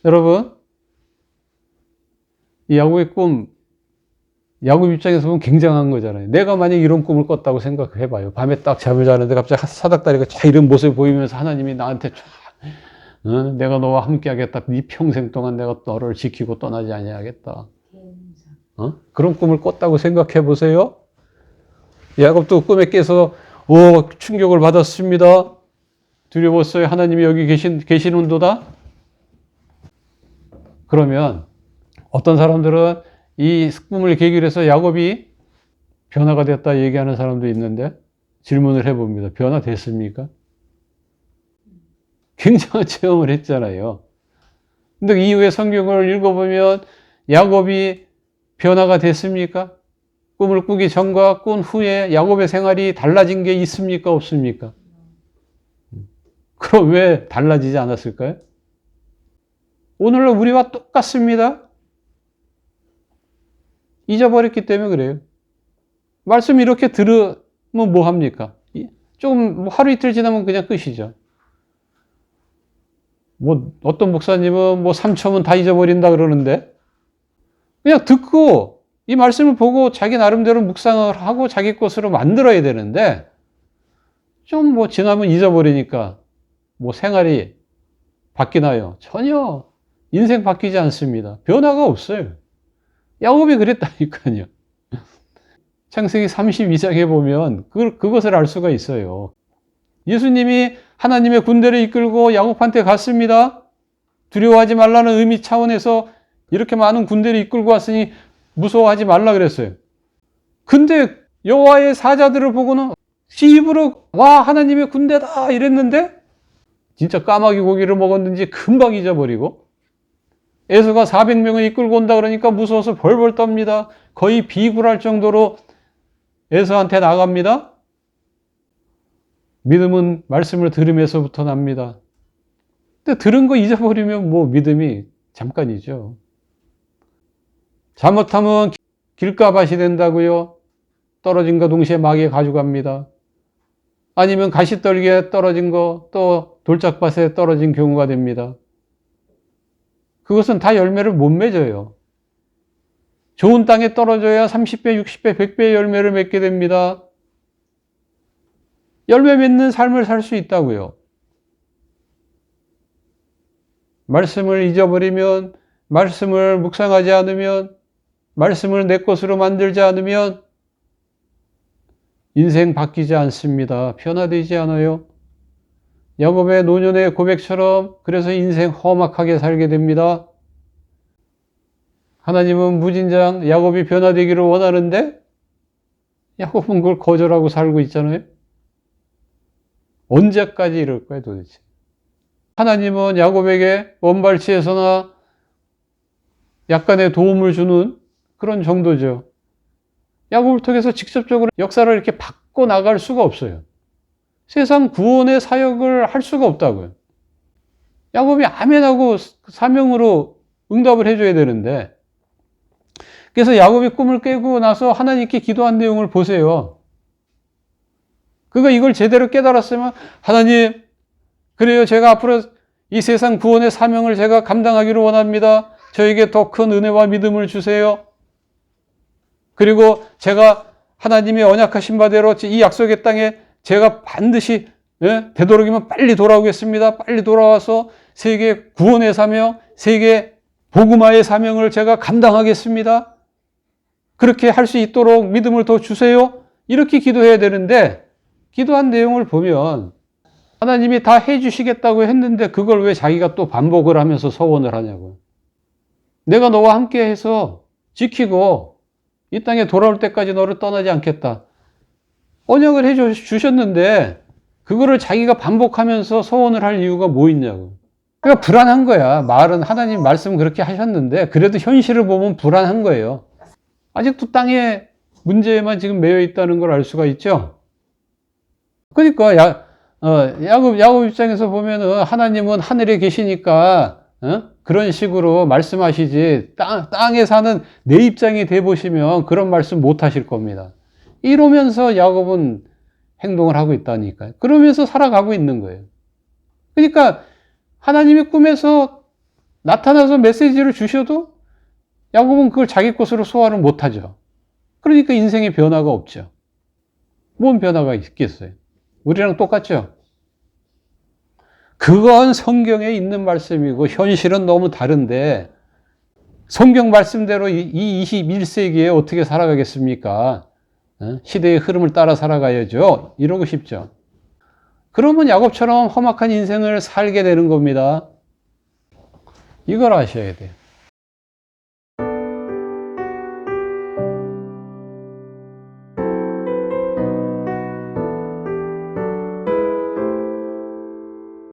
여러분, 이 야곱의 꿈, 야곱 입장에서 보면 굉장한 거잖아요. 내가 만약 이런 꿈을 꿨다고 생각해봐요. 밤에 딱 잠을 자는데 갑자기 사닥다리가 쫙 이런 모습을 보이면서 하나님이 나한테 쫙, 내가 너와 함께 하겠다. 네 평생 동안 내가 너를 지키고 떠나지 아니하겠다. 그런 꿈을 꿨다고 생각해 보세요. 야곱도 꿈에 깨서 충격을 받았습니다. 두려웠어요. 하나님이 여기 계시는도다. 그러면 어떤 사람들은 이 꿈을 계기로 해서 야곱이 변화가 됐다 얘기하는 사람도 있는데 질문을 해봅니다. 변화됐습니까? 굉장한 체험을 했잖아요. 근데 이후에 성경을 읽어보면 야곱이 변화가 됐습니까? 꿈을 꾸기 전과 꾼 후에 야곱의 생활이 달라진 게 있습니까? 없습니까? 그럼 왜 달라지지 않았을까요? 오늘날 우리와 똑같습니다. 잊어버렸기 때문에 그래요. 말씀 이렇게 들으면 뭐 합니까? 좀 하루 이틀 지나면 그냥 끝이죠. 어떤 목사님은 3초면 다 잊어버린다 그러는데 그냥 듣고 이 말씀을 보고 자기 나름대로 묵상을 하고 자기 것으로 만들어야 되는데 좀 지나면 잊어버리니까 생활이 바뀌나요? 전혀 인생 바뀌지 않습니다. 변화가 없어요. 야곱이 그랬다니까요. 창세기 32장에 보면 그것을 알 수가 있어요. 예수님이 하나님의 군대를 이끌고 야곱한테 갔습니다. 두려워하지 말라는 의미 차원에서 이렇게 많은 군대를 이끌고 왔으니 무서워하지 말라 그랬어요. 근데 여호와의 사자들을 보고는 입으로 와 하나님의 군대다 이랬는데 진짜 까마귀 고기를 먹었는지 금방 잊어버리고 에서가 400명을 이끌고 온다 그러니까 무서워서 벌벌 떱니다. 거의 비굴할 정도로 에서한테 나갑니다. 믿음은 말씀을 들으면서부터 납니다. 근데 들은 거 잊어버리면 믿음이 잠깐이죠. 잘못하면 길가밭이 된다고요. 떨어진과 동시에 마귀에 가져갑니다. 아니면 가시떨기에 떨어진 거 또 돌짝밭에 떨어진 경우가 됩니다. 그것은 다 열매를 못 맺어요. 좋은 땅에 떨어져야 30배, 60배, 100배의 열매를 맺게 됩니다. 열매 맺는 삶을 살 수 있다고요. 말씀을 잊어버리면, 말씀을 묵상하지 않으면, 말씀을 내 것으로 만들지 않으면 인생 바뀌지 않습니다. 변화되지 않아요. 야곱의 노년의 고백처럼 그래서 인생 험악하게 살게 됩니다. 하나님은 무진장 야곱이 변화되기를 원하는데 야곱은 그걸 거절하고 살고 있잖아요. 언제까지 이럴 거야 도대체. 하나님은 야곱에게 원발치에서나 약간의 도움을 주는 그런 정도죠. 야곱을 통해서 직접적으로 역사를 이렇게 바꿔 나갈 수가 없어요. 세상 구원의 사역을 할 수가 없다고요. 야곱이 아멘하고 사명으로 응답을 해줘야 되는데 그래서 야곱이 꿈을 깨고 나서 하나님께 기도한 내용을 보세요. 그가 이걸 제대로 깨달았으면 하나님 그래요 제가 앞으로 이 세상 구원의 사명을 제가 감당하기를 원합니다. 저에게 더 큰 은혜와 믿음을 주세요. 그리고 제가 하나님의 언약하신 바대로 이 약속의 땅에 제가 반드시 되도록이면 빨리 돌아오겠습니다. 빨리 돌아와서 세계 구원의 사명, 세계 복음화의 사명을 제가 감당하겠습니다. 그렇게 할 수 있도록 믿음을 더 주세요. 이렇게 기도해야 되는데 기도한 내용을 보면 하나님이 다 해주시겠다고 했는데 그걸 왜 자기가 또 반복을 하면서 서원을 하냐고요. 내가 너와 함께 해서 지키고 이 땅에 돌아올 때까지 너를 떠나지 않겠다. 언약을 해주셨는데 그거를 자기가 반복하면서 서원을 할 이유가 뭐 있냐고. 그러니까 불안한 거야. 말은 하나님 말씀 그렇게 하셨는데 그래도 현실을 보면 불안한 거예요. 아직도 땅에 문제에만 지금 매여 있다는 걸 알 수가 있죠. 그러니까 야곱 입장에서 보면은 하나님은 하늘에 계시니까 그런 식으로 말씀하시지 땅에 사는 내 입장이 돼 보시면 그런 말씀 못 하실 겁니다. 이러면서 야곱은 행동을 하고 있다니까요. 그러면서 살아가고 있는 거예요. 그러니까 하나님의 꿈에서 나타나서 메시지를 주셔도 야곱은 그걸 자기 것으로 소화를 못하죠. 그러니까 인생에 변화가 없죠. 뭔 변화가 있겠어요? 우리랑 똑같죠? 그건 성경에 있는 말씀이고 현실은 너무 다른데 성경 말씀대로 이 21세기에 어떻게 살아가겠습니까? 시대의 흐름을 따라 살아가야죠. 이러고 싶죠. 그러면 야곱처럼 험악한 인생을 살게 되는 겁니다. 이걸 아셔야 돼요.